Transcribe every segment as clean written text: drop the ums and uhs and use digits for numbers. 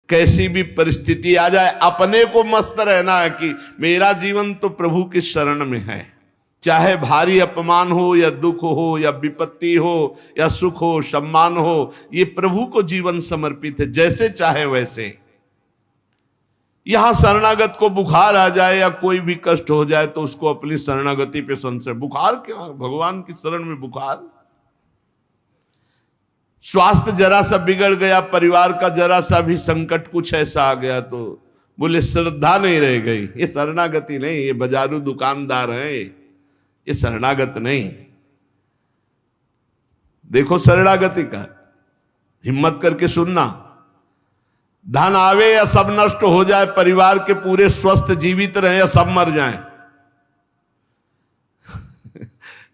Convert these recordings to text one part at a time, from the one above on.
कैसी भी परिस्थिति आ जाए अपने को मस्त रहना है कि मेरा जीवन तो प्रभु की शरण में है। चाहे भारी अपमान हो या दुख हो या विपत्ति हो या सुख हो सम्मान हो, ये प्रभु को जीवन समर्पित है, जैसे चाहे वैसे। यहां शरणागत को बुखार आ जाए या कोई भी कष्ट हो जाए तो उसको अपनी शरणागति पे संशय। बुखार क्या, भगवान की शरण में बुखार। स्वास्थ्य जरा सा बिगड़ गया, परिवार का जरा सा भी संकट कुछ ऐसा आ गया तो बोले श्रद्धा नहीं रह गई। ये शरणागति नहीं, ये बाजारू दुकानदार है, ये शरणागत नहीं। देखो शरणागति का हिम्मत करके सुनना। धन आवे या सब नष्ट हो जाए, परिवार के पूरे स्वस्थ जीवित रहे या सब मर जाएं,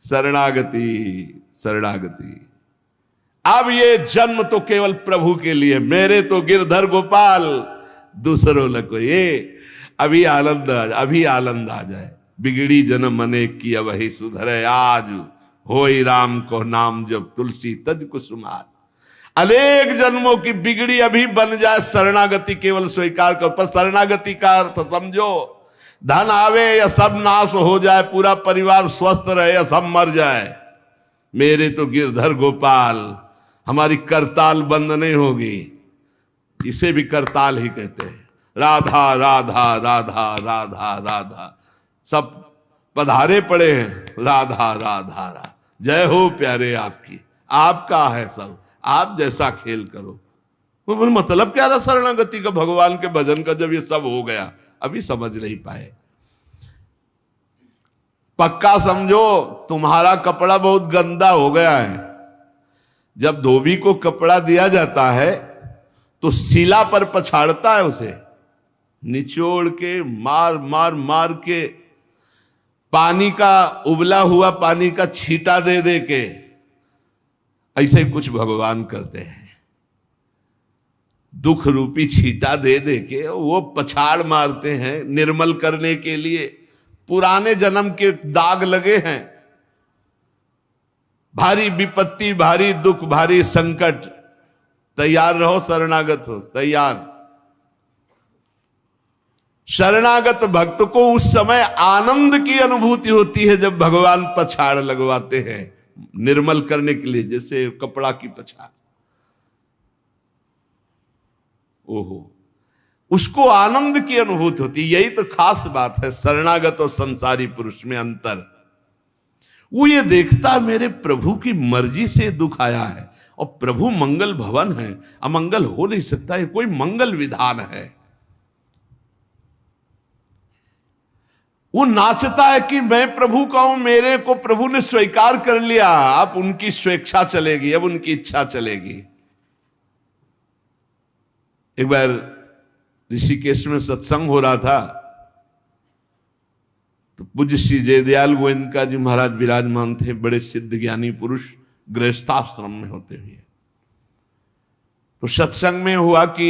शरणागति शरणागति। अब ये जन्म तो केवल प्रभु के लिए, मेरे तो गिरधर गोपाल दूसरों लगो। ये अभी आनंद आ जाए। बिगड़ी जन्म अनेक की वही सुधरे, आज होई राम को नाम जब तुलसी तज कुसुमार। अनेक जन्मों की बिगड़ी अभी बन जाए, शरणागति केवल स्वीकार कर। पर शरणागति का अर्थ समझो, धन आवे या सब नाश हो जाए, पूरा परिवार स्वस्थ रहे या सब मर जाए, मेरे तो गिरधर गोपाल, हमारी करताल बंद नहीं होगी। इसे भी करताल ही कहते हैं। राधा राधा राधा राधा राधा, सब पधारे पड़े हैं, राधा राधा राधा। जय हो प्यारे आपकी, आपका है सब, आप जैसा खेल करो। तो मतलब क्या रहा शरणागति का, भगवान के भजन का, जब ये सब हो गया अभी समझ नहीं पाए। पक्का समझो तुम्हारा कपड़ा बहुत गंदा हो गया है। जब धोबी को कपड़ा दिया जाता है तो शिला पर पछाड़ता है, उसे निचोड़ के मार मार मार के, पानी का उबला हुआ पानी का छींटा दे दे के, ऐसे ही कुछ भगवान करते हैं। दुख रूपी छींटा दे दे के वो पछाड़ मारते हैं निर्मल करने के लिए। पुराने जन्म के दाग लगे हैं, भारी विपत्ति, भारी दुख, भारी संकट, तैयार रहो, शरणागत हो, तैयार। शरणागत भक्त को उस समय आनंद की अनुभूति होती है जब भगवान पछाड़ लगवाते हैं निर्मल करने के लिए, जैसे कपड़ा की पछाड़। ओहो, उसको आनंद की अनुभूति होती। यही तो खास बात है शरणागत और संसारी पुरुष में अंतर। वो ये देखता मेरे प्रभु की मर्जी से दुख आया है, और प्रभु मंगल भवन है, अमंगल हो नहीं सकता, ये कोई मंगल विधान है। वो नाचता है कि मैं प्रभु का हूं, मेरे को प्रभु ने स्वीकार कर लिया, अब उनकी स्वेच्छा चलेगी, अब उनकी इच्छा चलेगी। एक बार ऋषिकेश में सत्संग हो रहा था तो पूज्य श्री जयदयाल गोविंद जी महाराज विराजमान थे, बड़े सिद्ध ज्ञानी पुरुष, गृहस्थाश्रम में होते हुए। तो सत्संग में हुआ कि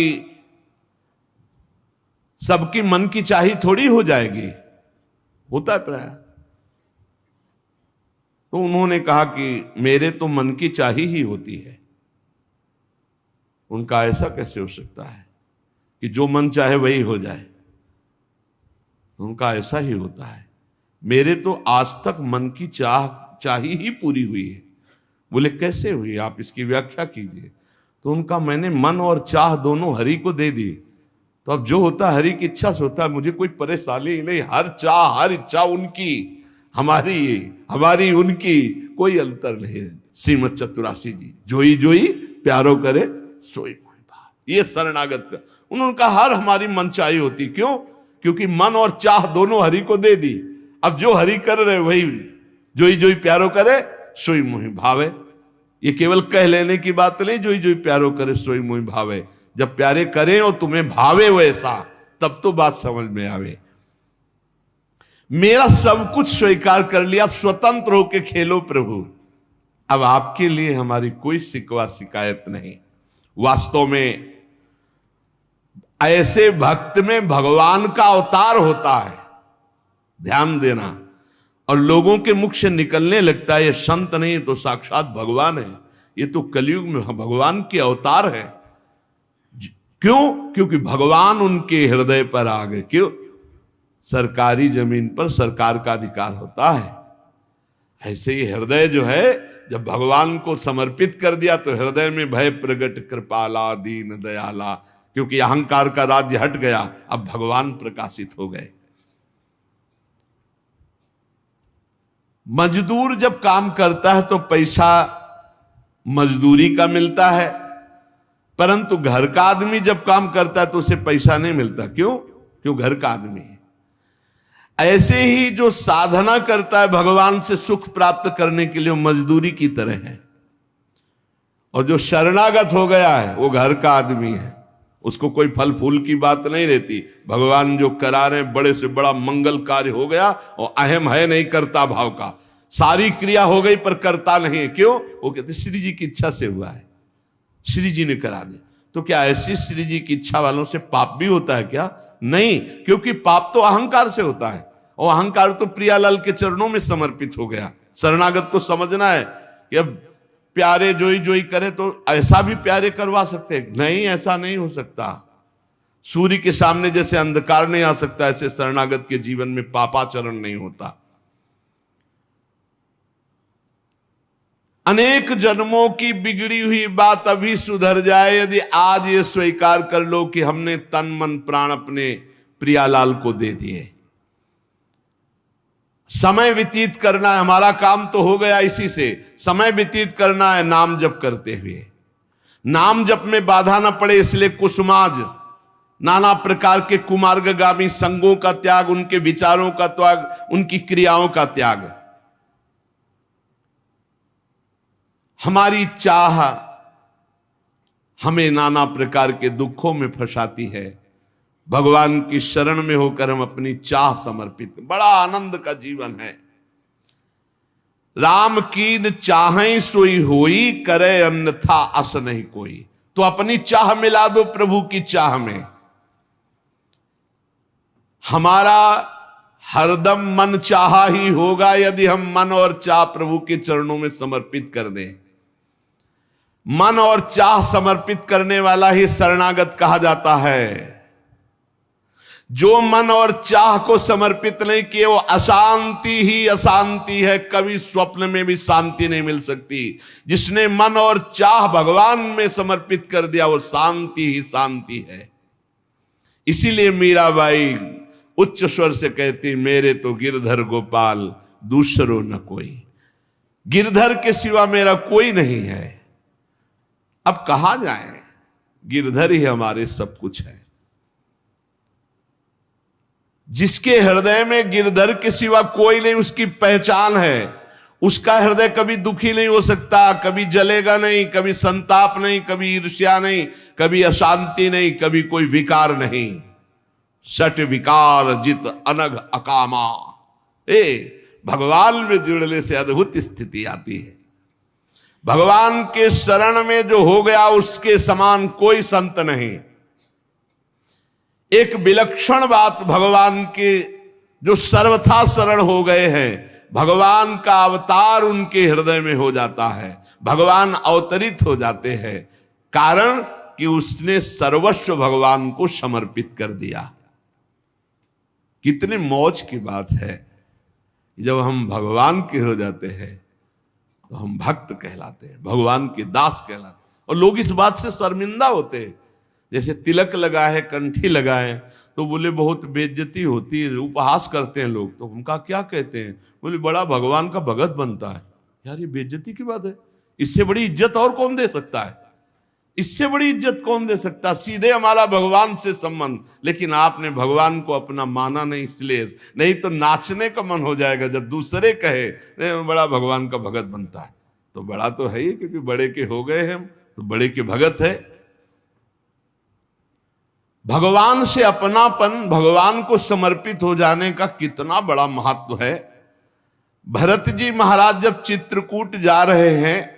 सबकी मन की चाही थोड़ी हो जाएगी, होता है प्राय। तो उन्होंने कहा कि मेरे तो मन की चाही ही होती है। उनका ऐसा कैसे हो सकता है कि जो मन चाहे वही हो जाए? उनका ऐसा ही होता है। मेरे तो आज तक मन की चाही ही पूरी हुई है। बोले कैसे हुई, आप इसकी व्याख्या कीजिए। तो उनका मैंने मन और चाह दोनों हरि को दे दी, तो अब जो होता हरि की इच्छा से होता है, मुझे कोई परेशानी ही नहीं। हर चाह हर इच्छा उनकी, हमारी उनकी, कोई अंतर नहीं है। श्रीमद चतुरासी जी, जोई जोई प्यारो करे सोई मोहि भाव। ये शरणागत का उन्होंने कहा हर हमारी मन चाही होती। क्यों? क्योंकि मन और चाह दोनों हरि को दे दी। अब जो हरि कर रहे वही जोई जोई प्यारो करे सोई मोहि भावे। ये केवल कह लेने की बात नहीं, जोई जोई प्यारो करे सोई मोहि भावे। जब प्यारे करें और तुम्हें भावे वैसा, तब तो बात समझ में आवे। मेरा सब कुछ स्वीकार कर लिया, अब स्वतंत्र होके खेलो प्रभु। अब आपके लिए हमारी कोई शिकवा शिकायत नहीं। वास्तव में ऐसे भक्त में भगवान का अवतार होता है, ध्यान देना। और लोगों के मुख से निकलने लगता है ये संत नहीं तो साक्षात भगवान है, ये तो कलयुग में भगवान के अवतार है। क्यों? क्योंकि भगवान उनके हृदय पर आ गए। क्यों? सरकारी जमीन पर सरकार का अधिकार होता है। ऐसे ही हृदय जो है, जब भगवान को समर्पित कर दिया तो हृदय में भय प्रगट कृपाला दीन दयाला, क्योंकि अहंकार का राज्य हट गया, अब भगवान प्रकाशित हो गए। मजदूर जब काम करता है तो पैसा मजदूरी का मिलता है, परंतु घर का आदमी जब काम करता है तो उसे पैसा नहीं मिलता। क्यों? क्यों? घर का आदमी है। ऐसे ही जो साधना करता है भगवान से सुख प्राप्त करने के लिए, वो मजदूरी की तरह है। और जो शरणागत हो गया है वो घर का आदमी है, उसको कोई फल फूल की बात नहीं रहती। भगवान जो करा रहे बड़े से बड़ा मंगल कार्य हो गया, और अहम है नहीं करता भाव का, सारी क्रिया हो गई पर करता नहीं है। क्यों? वो कहते श्री जी की इच्छा से हुआ है, श्री जी ने करा दे। तो क्या ऐसी श्री जी की इच्छा वालों से पाप भी होता है क्या? नहीं, क्योंकि पाप तो अहंकार से होता है, और अहंकार तो प्रियालाल के चरणों में समर्पित हो गया। शरणागत को समझना है कि अब प्यारे जोई जोई करे तो ऐसा भी प्यारे करवा सकते हैं? नहीं, ऐसा नहीं हो सकता। सूर्य के सामने जैसे अंधकार नहीं आ सकता, ऐसे शरणागत के जीवन में पापाचरण नहीं होता। अनेक जन्मों की बिगड़ी हुई बात अभी सुधर जाए यदि आज ये स्वीकार कर लो कि हमने तन मन प्राण अपने प्रियालाल को दे दिए। समय व्यतीत करना है, हमारा काम तो हो गया इसी से। समय व्यतीत करना है नाम जप करते हुए। नाम जप में बाधा ना पड़े इसलिए कुसुमाज, नाना प्रकार के कुमार्गगामी संगों का त्याग, उनके विचारों का त्याग, उनकी क्रियाओं का त्याग। हमारी चाह हमें नाना प्रकार के दुखों में फंसाती है। भगवान की शरण में होकर हम अपनी चाह समर्पित, बड़ा आनंद का जीवन है। राम कीन चाहें सोई होई, करे अन्यथा अस नहीं कोई। तो अपनी चाह मिला दो प्रभु की चाह में। हमारा हरदम मन चाहा ही होगा यदि हम मन और चाह प्रभु के चरणों में समर्पित कर दें। मन और चाह समर्पित करने वाला ही शरणागत कहा जाता है। जो मन और चाह को समर्पित नहीं किए वो अशांति ही अशांति है, कभी स्वप्न में भी शांति नहीं मिल सकती। जिसने मन और चाह भगवान में समर्पित कर दिया वो शांति ही शांति है। इसीलिए मीराबाई उच्च स्वर से कहती, मेरे तो गिरधर गोपाल दूसरो न कोई। गिरधर के सिवा मेरा कोई नहीं है। अब कहा जाए, गिरधर ही हमारे सब कुछ है। जिसके हृदय में गिरधर के सिवा कोई नहीं, उसकी पहचान है। उसका हृदय कभी दुखी नहीं हो सकता, कभी जलेगा नहीं, कभी संताप नहीं, कभी ईर्ष्या नहीं, कभी अशांति नहीं, कभी कोई विकार नहीं। सट विकार जित अनघ अकामा। भगवान में जुड़ने से अद्भुत स्थिति आती है। भगवान के शरण में जो हो गया उसके समान कोई संत नहीं। एक विलक्षण बात, भगवान के जो सर्वथा शरण हो गए हैं, भगवान का अवतार उनके हृदय में हो जाता है। भगवान अवतरित हो जाते हैं, कारण कि उसने सर्वस्व भगवान को समर्पित कर दिया। कितने मौज की बात है, जब हम भगवान के हो जाते हैं तो हम भक्त कहलाते हैं, भगवान के दास कहलाते हैं। और लोग इस बात से शर्मिंदा होते हैं। जैसे तिलक लगाए, कंठी लगाए तो बोले बहुत बेइज्जती होती है, उपहास करते हैं लोग। तो उनका क्या कहते हैं? बोले बड़ा भगवान का भगत बनता है। यार ये बेइज्जती की बात है। इससे बड़ी इज्जत और कौन दे सकता है? इससे बड़ी इज्जत कौन दे सकता? सीधे हमारा भगवान से संबंध। लेकिन आपने भगवान को अपना माना नहीं, इसलिए नहीं तो नाचने का मन हो जाएगा जब दूसरे कहे बड़ा भगवान का भगत बनता है। तो बड़ा तो है ही, क्योंकि बड़े के हो गए हम, तो बड़े के भगत है। भगवान से अपनापन, भगवान को समर्पित हो जाने का कितना बड़ा महत्व है। भरत जी महाराज जब चित्रकूट जा रहे हैं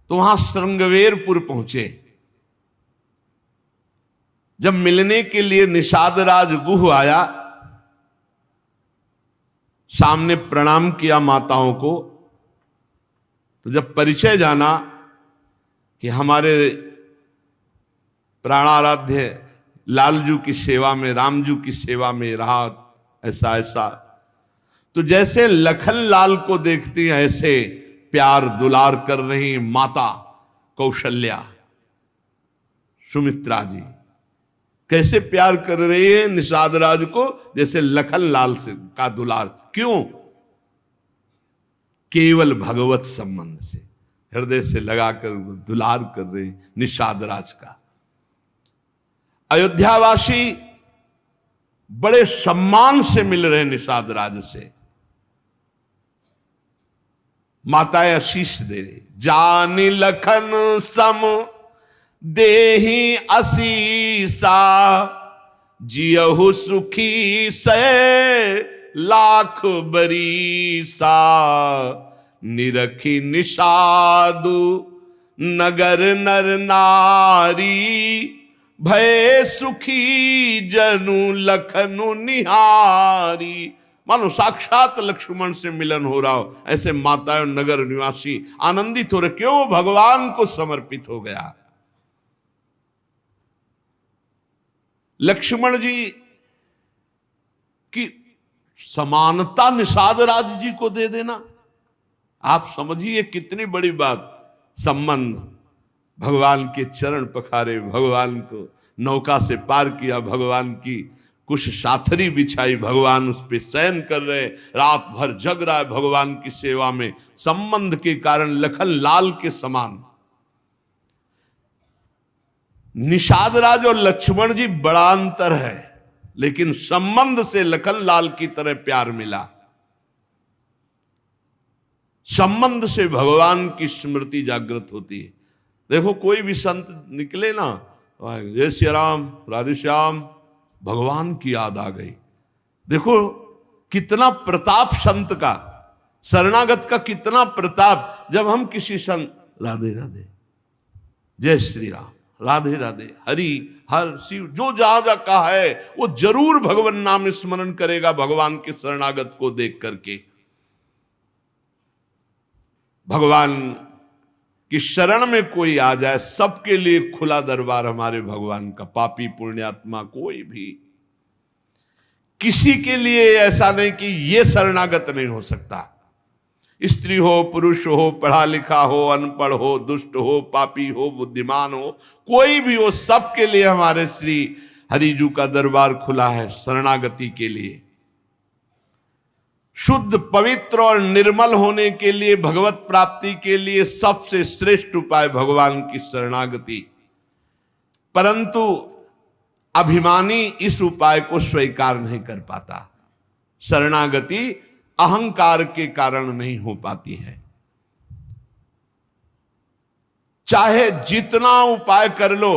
तो वहां श्रृंगवेरपुर पहुंचे। जब मिलने के लिए निषाद राज गुह आया, सामने प्रणाम किया माताओं को। तो जब परिचय जाना कि हमारे प्राणाराध्य लालजू की सेवा में, रामजू की सेवा में रहा, ऐसा ऐसा। तो जैसे लखन लाल को देखती हैं ऐसे प्यार दुलार कर रही माता कौशल्या, सुमित्रा जी कैसे प्यार कर रही है निषाद राज को, जैसे लखन लाल से का दुलार। क्यों? केवल भगवत संबंध से, हृदय से लगाकर दुलार कर रही निषाद राज का। अयोध्यावासी बड़े सम्मान से मिल रहे निषाद राज से, माताएं आशीष दे रही। जानी लखन सम देही असीसा, जियहु सुखी से लाख बरीसा, निरखी निषादु नगर नर नारी, भय सुखी जनु लखनु निहारी। मानो साक्षात लक्ष्मण से मिलन हो रहा हो, ऐसे माताएं नगर निवासी आनंदित हो रहे। क्यों? भगवान को समर्पित हो गया। लक्ष्मण जी की समानता निषाद राज जी को दे देना, आप समझिए कितनी बड़ी बात। संबंध, भगवान के चरण पखारे, भगवान को नौका से पार किया, भगवान की कुछ साथरी बिछाई, भगवान उस पे शयन कर रहे, रात भर जग रहा है भगवान की सेवा में। संबंध के कारण लखन लाल के समान। निषाद राज और लक्ष्मण जी बड़ा अंतर है, लेकिन संबंध से लखन लाल की तरह प्यार मिला। संबंध से भगवान की स्मृति जागृत होती है। देखो कोई भी संत निकले ना, जय श्री राम, राधे श्याम, भगवान की याद आ गई। देखो कितना प्रताप संत का, शरणागत का कितना प्रताप। जब हम किसी संत, राधे राधे, जय श्री राम, राधे राधे, हरि हर शिव, जो जहां जहां कहा है वो जरूर भगवान नाम स्मरण करेगा भगवान के शरणागत को देख करके। भगवान की शरण में कोई आ जाए, सबके लिए खुला दरबार हमारे भगवान का। पापी पुण्यात्मा कोई भी, किसी के लिए ऐसा नहीं कि ये शरणागत नहीं हो सकता। स्त्री हो, पुरुष हो, पढ़ा लिखा हो, अनपढ़ हो, दुष्ट हो, पापी हो, बुद्धिमान हो, कोई भी हो, सबके लिए हमारे श्री हरिजू का दरबार खुला है शरणागति के लिए। शुद्ध, पवित्र और निर्मल होने के लिए, भगवत प्राप्ति के लिए सबसे श्रेष्ठ उपाय भगवान की शरणागति। परंतु अभिमानी इस उपाय को स्वीकार नहीं कर पाता। शरणागति अहंकार के कारण नहीं हो पाती है। चाहे जितना उपाय कर लो,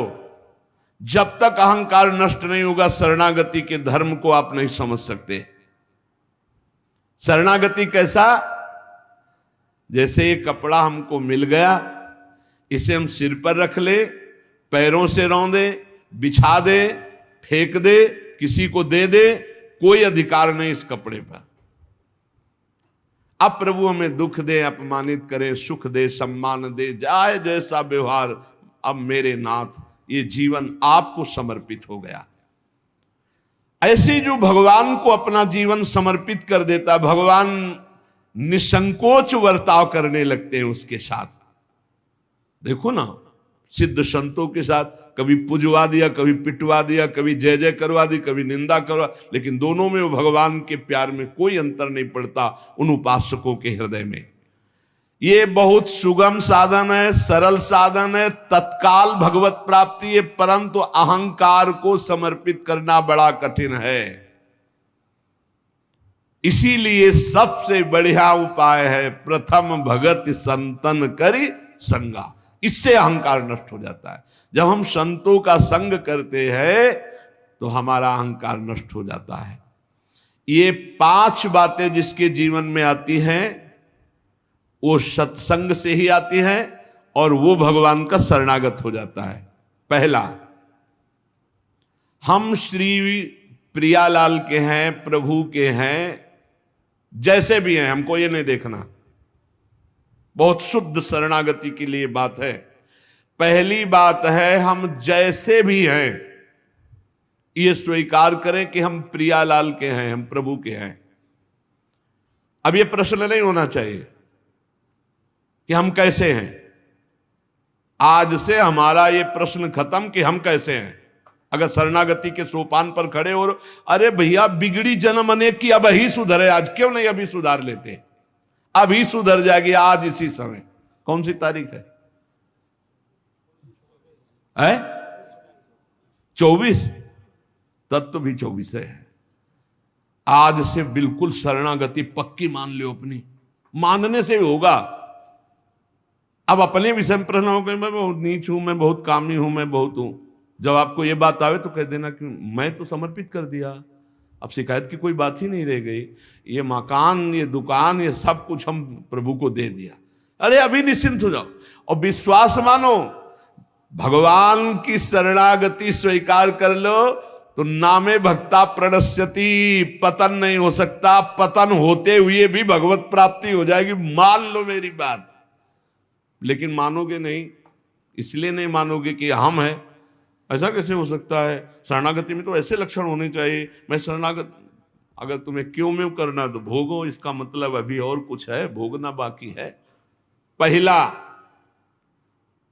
जब तक अहंकार नष्ट नहीं होगा, शरणागति के धर्म को आप नहीं समझ सकते। शरणागति कैसा? जैसे ये कपड़ा हमको मिल गया, इसे हम सिर पर रख ले, पैरों से रौंदे, बिछा दे, फेंक दे, किसी को दे दे, कोई अधिकार नहीं इस कपड़े पर। अब प्रभु हमें दुख दे, अपमानित करे, सुख दे, सम्मान दे, जाए जैसा व्यवहार, अब मेरे नाथ ये जीवन आपको समर्पित हो गया। ऐसे जो भगवान को अपना जीवन समर्पित कर देता, भगवान निसंकोच वर्ताव करने लगते हैं उसके साथ। देखो ना, सिद्ध संतों के साथ कभी पुजवा दिया, कभी पिटवा दिया, कभी जय जय करवा दी, कभी निंदा करवा, लेकिन दोनों में वो भगवान के प्यार में कोई अंतर नहीं पड़ता उन उपासकों के हृदय में। ये बहुत सुगम साधन है, सरल साधन है, तत्काल भगवत प्राप्ति है, परंतु अहंकार को समर्पित करना बड़ा कठिन है। इसीलिए सबसे बढ़िया उपाय है प्रथम भगत संतन करि संगा। इससे अहंकार नष्ट हो जाता है। जब हम संतों का संग करते हैं तो हमारा अहंकार नष्ट हो जाता है। ये 5 बातें जिसके जीवन में आती हैं वो सत्संग से ही आती हैं और वो भगवान का शरणागत हो जाता है। पहला, हम श्री प्रियालाल के हैं, प्रभु के हैं, जैसे भी हैं, हमको ये नहीं देखना। बहुत शुद्ध शरणागति के लिए बात है। पहली बात है हम जैसे भी हैं ये स्वीकार करें कि हम प्रियालाल के हैं, हम प्रभु के हैं। अब ये प्रश्न नहीं होना चाहिए कि हम कैसे हैं। आज से हमारा ये प्रश्न खत्म कि हम कैसे हैं। अगर शरणागति के सोपान पर खड़े हो, अरे भैया बिगड़ी जन्म अनेक की, अब ही सुधरे, आज क्यों नहीं अभी सुधार लेते, अभी सुधर जाएगी आज इसी समय। कौन सी तारीख है? 24। तत्व भी 24 है। आज से बिल्कुल शरणागति पक्की मान लो अपनी, मानने से होगा। अब अपने विषय में प्रश्न हो गए, मैं बहुत नीच हूं, मैं बहुत कामी हूं, मैं बहुत हूं। जब आपको ये बात आवे तो कह देना कि मैं तो समर्पित कर दिया, अब शिकायत की कोई बात ही नहीं रह गई। ये मकान, ये दुकान, ये सब कुछ हम प्रभु को दे दिया। अरे अभी निश्चिंत हो जाओ और विश्वास मानो, भगवान की शरणागति स्वीकार कर लो तो नामे भक्ता प्रणश्यति, पतन नहीं हो सकता। पतन होते हुए भी भगवत प्राप्ति हो जाएगी, मान लो मेरी बात। लेकिन मानोगे नहीं, इसलिए नहीं मानोगे कि हम हैं। ऐसा कैसे हो सकता है? शरणागति में तो ऐसे लक्षण होने चाहिए। मैं शरणागत, अगर तुम्हें क्यों में करना तो भोगो, इसका मतलब अभी और कुछ है, भोगना बाकी है। पहला,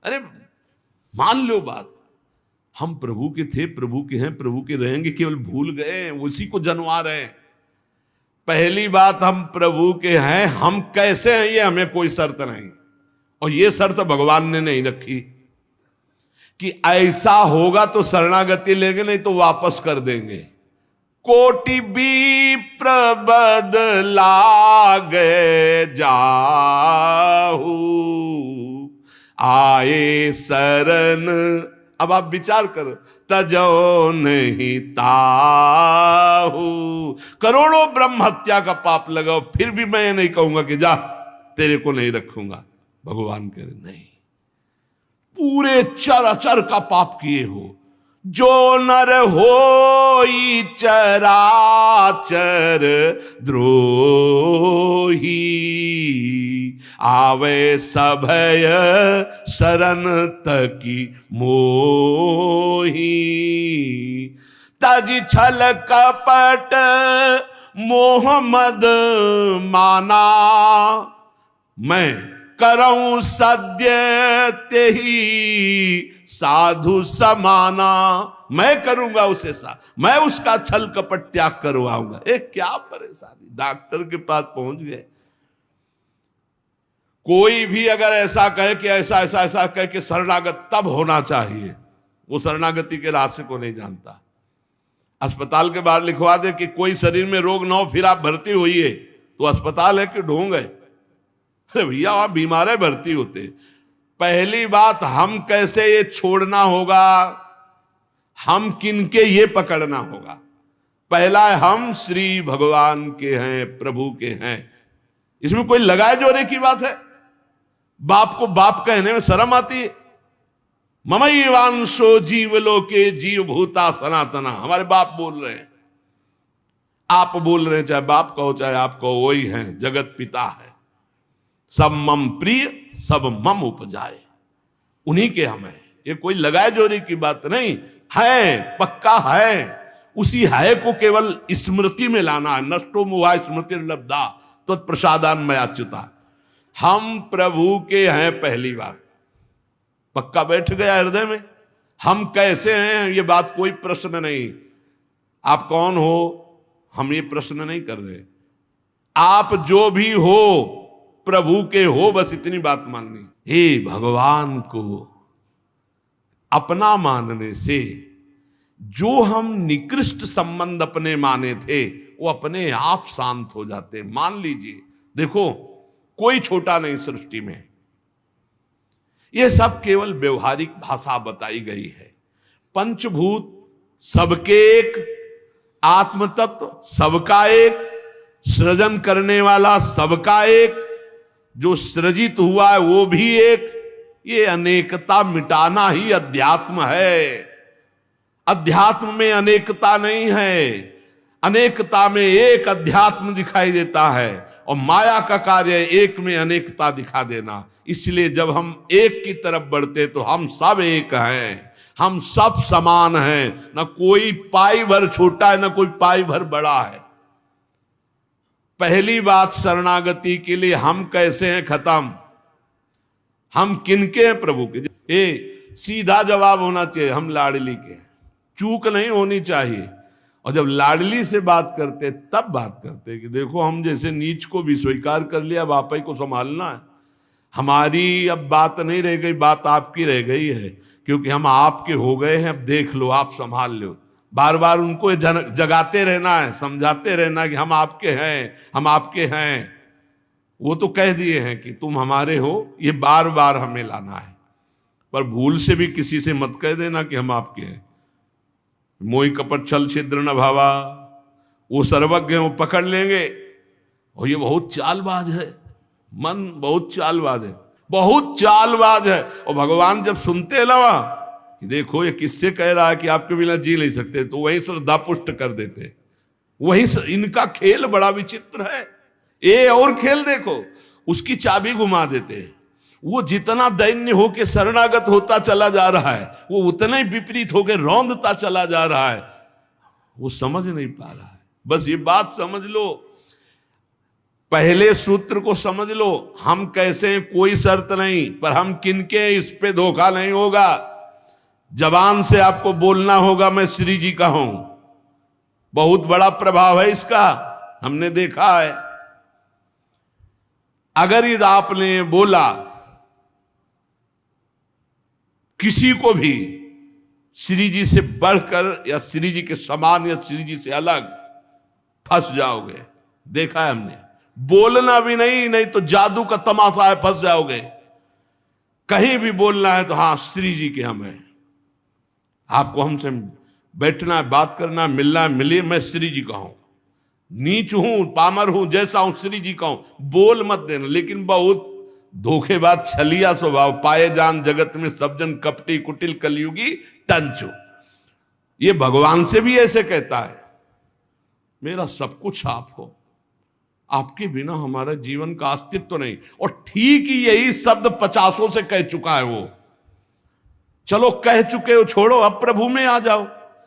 अरे मान लो बात, हम प्रभु के थे, प्रभु के हैं, प्रभु के रहेंगे, केवल भूल गए, उसी को जनवा रहे हैं। पहली बात, हम प्रभु के हैं, हम कैसे हैं ये हमें कोई शर्त नहीं, और ये शर्त भगवान ने नहीं रखी कि ऐसा होगा तो शरणागति लेंगे, नहीं तो वापस कर देंगे। कोटि भी प्रबदला गए जाहू, आए शरण। अब आप विचार करो, तजो नहीं ताहू। करोड़ों ब्रह्म हत्या का पाप लगाओ, फिर भी मैं नहीं कहूंगा कि जा तेरे को नहीं रखूंगा। भगवान कह रहे नहीं, पूरे चराचर का पाप किए हो, जो नर होई चराचर द्रोही, आवे सभय शरण तकी मोही। तज छल कपट मोहम्मद माना, मैं करऊं सद्य तेही साधु समाना। मैं करूंगा उसे मैं उसका छल कपट त्याग करवाऊंगा। क्या परेशानी, डॉक्टर के पास पहुंच गए। कोई भी अगर ऐसा कहे कि ऐसा ऐसा ऐसा कहे कि शरणागत तब होना चाहिए, वो शरणागति के रास्ते को नहीं जानता। अस्पताल के बाहर लिखवा दे कि कोई शरीर में रोग ना हो फिर आप भर्ती होइए, तो अस्पताल है कि ढोंग है? अरे भैया वहां बीमार है, भर्ती होते। पहली बात, हम कैसे ये छोड़ना होगा, हम किनके ये पकड़ना होगा। पहला है, हम श्री भगवान के हैं, प्रभु के हैं। इसमें कोई लगाए जोरे की बात है? बाप को बाप कहने में शर्म आती है। ममैवांशो जीवलोके जीव भूता सनातना, हमारे बाप बोल रहे हैं, आप बोल रहे हैं, चाहे बाप कहो चाहे आप कहो, वही हैं, जगत पिता है। सब मम प्रिय, सब मम उपजाए, उन्हीं के हम हैं। ये कोई लगाए जोरी की बात नहीं है, पक्का है। उसी है को केवल स्मृति में लाना है। नष्टो मुआ स्मृति लब्धा तत्प्रसादान मयाच्युता। हम प्रभु के हैं, पहली बात पक्का बैठ गया हृदय में। हम कैसे हैं ये बात कोई प्रश्न नहीं। आप कौन हो हम ये प्रश्न नहीं कर रहे। आप जो भी हो प्रभु के हो, बस इतनी बात माननी। हे भगवान को अपना मानने से जो हम निकृष्ट संबंध अपने माने थे वो अपने आप शांत हो जाते। मान लीजिए, देखो कोई छोटा नहीं सृष्टि में, यह सब केवल व्यवहारिक भाषा बताई गई है। पंचभूत सबके एक, आत्म तत्व सबका एक, सृजन करने वाला सबका एक, जो सृजित हुआ है वो भी एक। ये अनेकता मिटाना ही अध्यात्म है। अध्यात्म में अनेकता नहीं है, अनेकता में एक अध्यात्म दिखाई देता है। और माया का कार्य है एक में अनेकता दिखा देना। इसलिए जब हम एक की तरफ बढ़ते तो हम सब एक हैं, हम सब समान हैं, ना कोई पाई भर छोटा है ना कोई पाई भर बड़ा है। पहली बात शरणागति के लिए हम कैसे हैं खत्म, हम किनके हैं प्रभु के। सीधा जवाब होना चाहिए, हम लाडली के, चूक नहीं होनी चाहिए। और जब लाडली से बात करते तब बात करते कि देखो हम जैसे नीच को भी स्वीकार कर लिया, अब आप ही को संभालना है, हमारी अब बात नहीं रह गई, बात आपकी रह गई है, क्योंकि हम आपके हो गए हैं, अब देख लो आप संभाल लो। बार बार उनको जगाते रहना है, समझाते रहना कि हम आपके हैं, हम आपके हैं। वो तो कह दिए हैं कि तुम हमारे हो, ये बार बार हमें लाना है। पर भूल से भी किसी से मत कह देना कि हम आपके हैं। मोहि कपट छल छिद्र न भावा, वो सर्वज्ञ हैं, वो पकड़ लेंगे। और ये बहुत चालबाज है, मन बहुत चालबाज है, बहुत चालबाज है। और भगवान जब सुनते लवा कि देखो ये किससे कह रहा है कि आपके बिना जी नहीं सकते, तो वहीं श्रद्धा पुष्ट कर देते। वहीं इनका खेल बड़ा विचित्र है। ये और खेल देखो, उसकी चाबी घुमा देते। वो जितना दैन्य होके शरणागत होता चला जा रहा है, वो उतना ही विपरीत होके रौंदता चला जा रहा है। वो समझ नहीं पा रहा है। बस ये बात समझ लो, पहले सूत्र को समझ लो, हम कैसे हैं कोई शर्त नहीं, पर हम किनके हैं इस पे धोखा नहीं होगा। जबान से आपको बोलना होगा मैं श्री जी का हूं, बहुत बड़ा प्रभाव है इसका, हमने देखा है। अगर यदि आपने बोला किसी को भी श्री जी से बढ़कर या श्री जी के समान या श्री जी से अलग, फंस जाओगे। देखा है हमने, बोलना भी नहीं, नहीं तो जादू का तमाशा है, फंस जाओगे। कहीं भी बोलना है तो हाँ श्री जी के हम हैं, आपको हमसे बैठना है, बात करना है, मिलना है, मिलिए, मैं श्री जी का हूं, नीच हूं, पामर हूं, जैसा हूं श्री जी का हूं, बोल मत देना। लेकिन बहुत धोखेबाज छलिया स्वभाव, पाए जान जगत में सब जन कपटी कुटिल कलयुगी टंचो। ये भगवान से भी ऐसे कहता है, मेरा सब कुछ आप हो, आपके बिना हमारा जीवन का अस्तित्व तो नहीं। और ठीक ही यही शब्द 50 से कह चुका है वो। चलो कह चुके हो, छोड़ो, अब प्रभु में आ जाओ।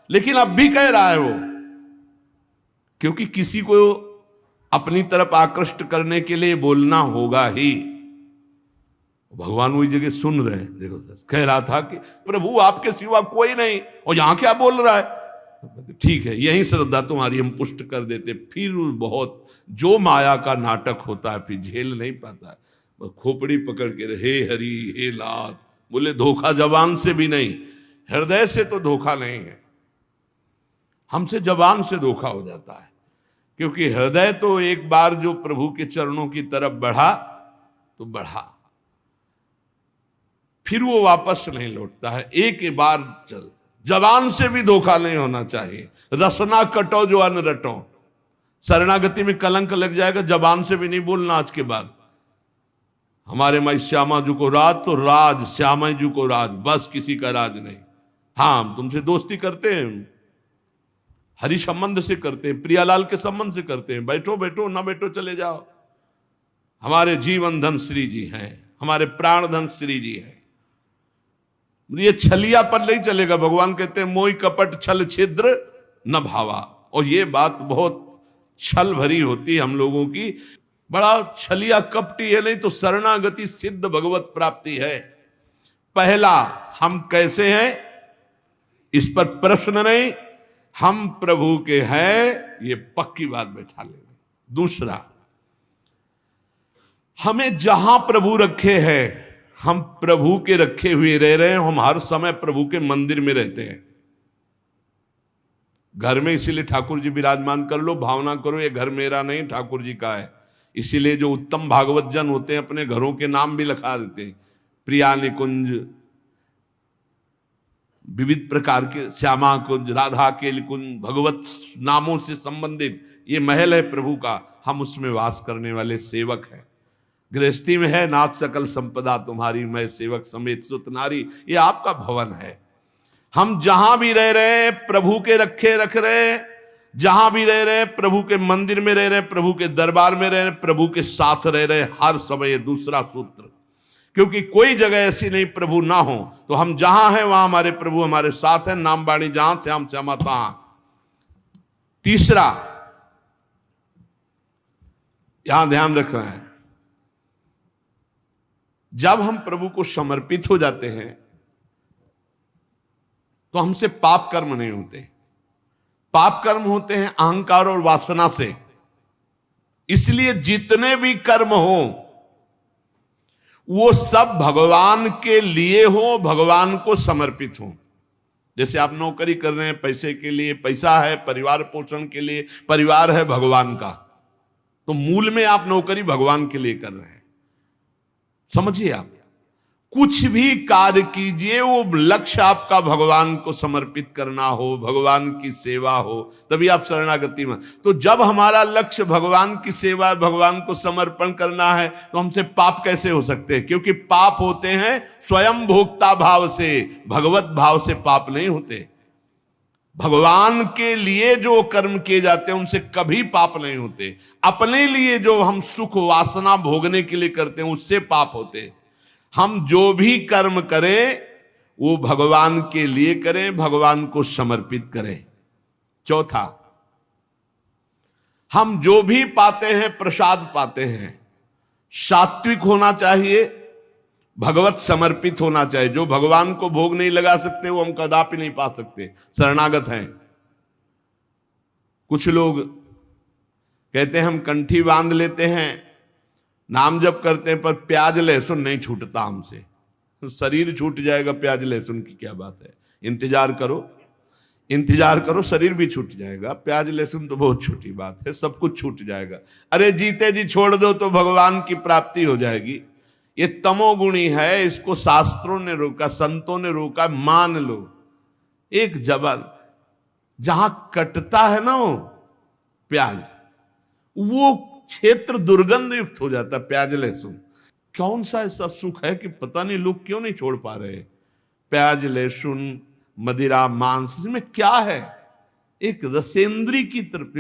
लेकिन अब भी कह रहा है वो, क्योंकि किसी को अपनी तरफ आकृष्ट करने के लिए बोलना होगा ही। भगवान वही जगह सुन रहे हैं। देखो कह रहा था कि प्रभु आपके सिवा कोई नहीं, और यहां क्या बोल रहा है। ठीक है, यही श्रद्धा तुम्हारी हम पुष्ट कर देते। फिर बहुत जो माया का नाटक होता है, फिर झेल नहीं पाता है, खोपड़ी पकड़ के हे हरि हे लात। बोले धोखा जबान से भी नहीं, हृदय से तो धोखा नहीं है, हमसे जबान से धोखा हो जाता है। क्योंकि हृदय तो एक बार जो प्रभु के चरणों की तरफ बढ़ा तो बढ़ा, फिर वो वापस नहीं लौटता है। एक बार चल, जबान से भी धोखा नहीं होना चाहिए। रसना कटो जो अन्न रटो, शरणागति में कलंक लग जाएगा। जबान से भी नहीं बोलना आज के बाद, हमारे माई श्यामा जी को राज तो राज, श्यामा जी को राज, बस किसी का राज नहीं। हाँ हम तुमसे दोस्ती करते हैं, हरि संबंध से करते हैं, प्रियालाल के संबंध से करते हैं, बैठो बैठो, ना बैठो चले जाओ। हमारे जीवन धन श्री जी हैं, हमारे प्राण धन श्री जी हैं। ये छलिया पर नहीं चलेगा। भगवान कहते हैं मोहि कपट छल छिद्र न भावा। और ये बात बहुत छल भरी होती है हम लोगों की, बड़ा छलिया कपटी है। नहीं तो शरणागति सिद्ध भगवत प्राप्ति है। पहला, हम कैसे हैं इस पर प्रश्न नहीं, हम प्रभु के हैं, ये पक्की बात बैठा लेना। दूसरा, हमें जहां प्रभु रखे हैं, हम प्रभु के रखे हुए रह रहे हैं। हम हर समय प्रभु के मंदिर में रहते हैं, घर में। इसीलिए ठाकुर जी विराजमान कर लो, भावना करो ये घर मेरा नहीं ठाकुर जी का है। इसीलिए जो उत्तम भागवत जन होते हैं अपने घरों के नाम भी लिखा देते हैं, प्रिया निकुंज, विविध प्रकार के श्यामा कुंज, राधा के कुंज, भगवत नामों से संबंधित ये महल है प्रभु का। हम उसमें वास करने वाले सेवक हैं। गृहस्थी में है नाथ सकल संपदा तुम्हारी, मैं सेवक समेत सुत नारी, ये आपका भवन है। हम जहां भी रह रहे हैं प्रभु के रखे रख रहे हैं। जहां भी रह रहे, प्रभु के मंदिर में रह रहे, प्रभु के दरबार में रह रहे, प्रभु के साथ रह रहे हर समय। दूसरा सूत्र, क्योंकि कोई जगह ऐसी नहीं प्रभु ना हो, तो हम जहां हैं वहां हमारे प्रभु हमारे साथ हैं। नाम बाणी जहां से हम समाता। तीसरा यहां ध्यान रखना है, जब हम प्रभु को समर्पित हो जाते हैं तो हमसे पाप कर्म नहीं होते। पाप कर्म होते हैं अहंकार और वासना से। इसलिए जितने भी कर्म हो वो सब भगवान के लिए हो, भगवान को समर्पित हो। जैसे आप नौकरी कर रहे हैं पैसे के लिए, पैसा है परिवार पोषण के लिए, परिवार है भगवान का, तो मूल में आप नौकरी भगवान के लिए कर रहे हैं। समझिए, आप कुछ भी कार्य कीजिए वो लक्ष्य आपका भगवान को समर्पित करना हो, भगवान की सेवा हो, तभी आप शरणागति में। तो जब हमारा लक्ष्य भगवान की सेवा, भगवान को समर्पण करना है, तो हमसे पाप कैसे हो सकते हैं? क्योंकि पाप होते हैं स्वयं भोक्ता भाव से, भगवत भाव से पाप नहीं होते। भगवान के लिए जो कर्म किए जाते हैं उनसे कभी पाप नहीं होते। अपने लिए जो हम सुख वासना भोगने के लिए करते हैं उससे पाप होते। हम जो भी कर्म करें वो भगवान के लिए करें, भगवान को समर्पित करें। चौथा, हम जो भी पाते हैं प्रसाद पाते हैं, सात्विक होना चाहिए, भगवत समर्पित होना चाहिए। जो भगवान को भोग नहीं लगा सकते वो हम कदापि नहीं पा सकते, शरणागत हैं। कुछ लोग कहते हैं हम कंठी बांध लेते हैं, नाम जप करते हैं, पर प्याज लहसुन नहीं छूटता हमसे। तो शरीर छूट जाएगा, प्याज लहसुन की क्या बात है? इंतजार करो, इंतजार करो, शरीर भी छूट जाएगा। प्याज लहसुन तो बहुत छोटी बात है, सब कुछ छूट जाएगा। अरे जीते जी छोड़ दो तो भगवान की प्राप्ति हो जाएगी। ये तमोगुणी है, इसको शास्त्रों ने रोका, संतों ने रोका। मान लो एक जबल जहां कटता है ना वो प्याज, वो क्षेत्र दुर्गंध युक्त हो जाता है। प्याज लहसुन कौन सा ऐसा सुख है कि पता नहीं लोग क्यों नहीं छोड़ पा रहे? प्याज लहसुन, मदिरा, मांस, इसमें क्या है? एक रसेंद्री की तरफ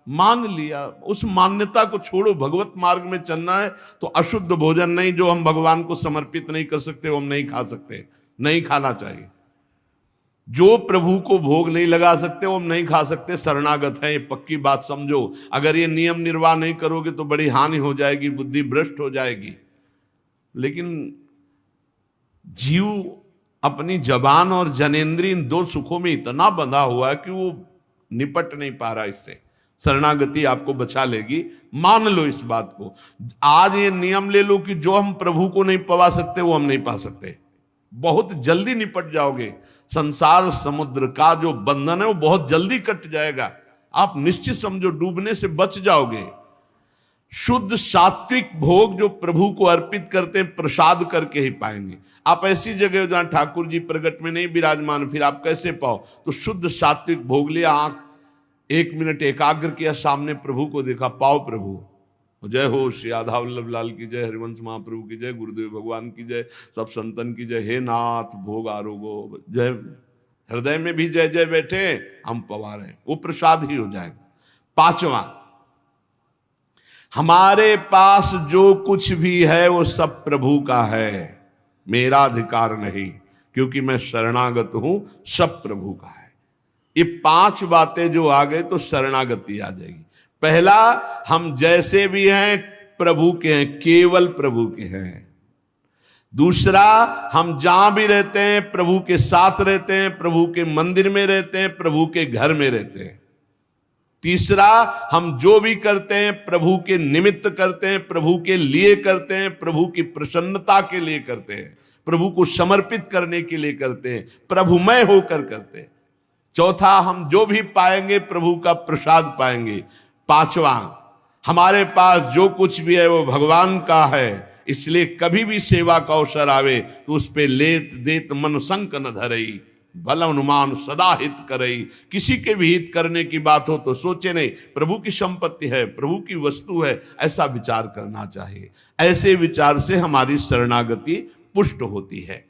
मान लिया, उस मान्यता को छोड़ो। भगवत मार्ग में चलना है तो अशुद्ध भोजन नहीं, जो हम भगवान को समर्पित नहीं कर सकते वो हम नहीं खा सकते, नहीं खाना चाहिए। जो प्रभु को भोग नहीं लगा सकते वो हम नहीं खा सकते, शरणागत है। ये पक्की बात समझो। अगर ये नियम निर्वाह नहीं करोगे तो बड़ी हानि हो जाएगी, बुद्धि भ्रष्ट हो जाएगी। लेकिन जीव अपनी जबान और जनेंद्रिय इन दो सुखों में इतना बंधा हुआ है कि वो निपट नहीं पा रहा इससे। शरणागति आपको बचा लेगी, मान लो इस बात को। आज ये नियम ले लो कि जो हम प्रभु को नहीं पवा सकते वो हम नहीं पा सकते। बहुत जल्दी निपट जाओगे। संसार समुद्र का जो बंधन है वो बहुत जल्दी कट जाएगा। आप निश्चित समझो, डूबने से बच जाओगे। शुद्ध सात्विक भोग जो प्रभु को अर्पित करते हैं प्रसाद करके ही पाएंगे। आप ऐसी जगह जहां ठाकुर जी प्रगट में नहीं विराजमान, फिर आप कैसे पाओ? तो शुद्ध सात्विक भोग लिया, आंख 1 मिनट एकाग्र किया, सामने प्रभु को देखा, पाओ प्रभु। जय हो श्री राधा वल्लभ लाल की जय, हरिवंश महाप्रभु की जय, गुरुदेव भगवान की जय, सब संतन की जय। हे नाथ भोग आरोगो जय। हृदय में भी जय जय बैठे, हम पवा रहे, वो प्रसाद ही हो जाएगा। पांचवा, हमारे पास जो कुछ भी है वो सब प्रभु का है, मेरा अधिकार नहीं, क्योंकि मैं शरणागत हूं, सब प्रभु का है। ये 5 बातें जो आ गए तो शरणागति आ जाएगी। पहला, हम जैसे भी हैं प्रभु के हैं, केवल प्रभु के हैं। दूसरा, हम जहां भी रहते हैं प्रभु के साथ रहते हैं, प्रभु के मंदिर में रहते हैं, प्रभु के घर में रहते हैं। तीसरा, हम जो भी करते हैं प्रभु के निमित्त करते हैं, प्रभु के लिए करते हैं, प्रभु की प्रसन्नता के लिए करते हैं, प्रभु को समर्पित करने के लिए करते हैं, प्रभुमय होकर करते हैं। चौथा, हम जो भी पाएंगे प्रभु का प्रसाद पाएंगे। पांचवा, हमारे पास जो कुछ भी है वो भगवान का है, इसलिए कभी भी सेवा का अवसर आवे तो उस पे लेत देत मन संक न धरई, भल अनुमान सदा हित करई। किसी के भी हित करने की बात हो तो सोचे नहीं, प्रभु की संपत्ति है, प्रभु की वस्तु है, ऐसा विचार करना चाहिए। ऐसे विचार से हमारी शरणागति पुष्ट होती है।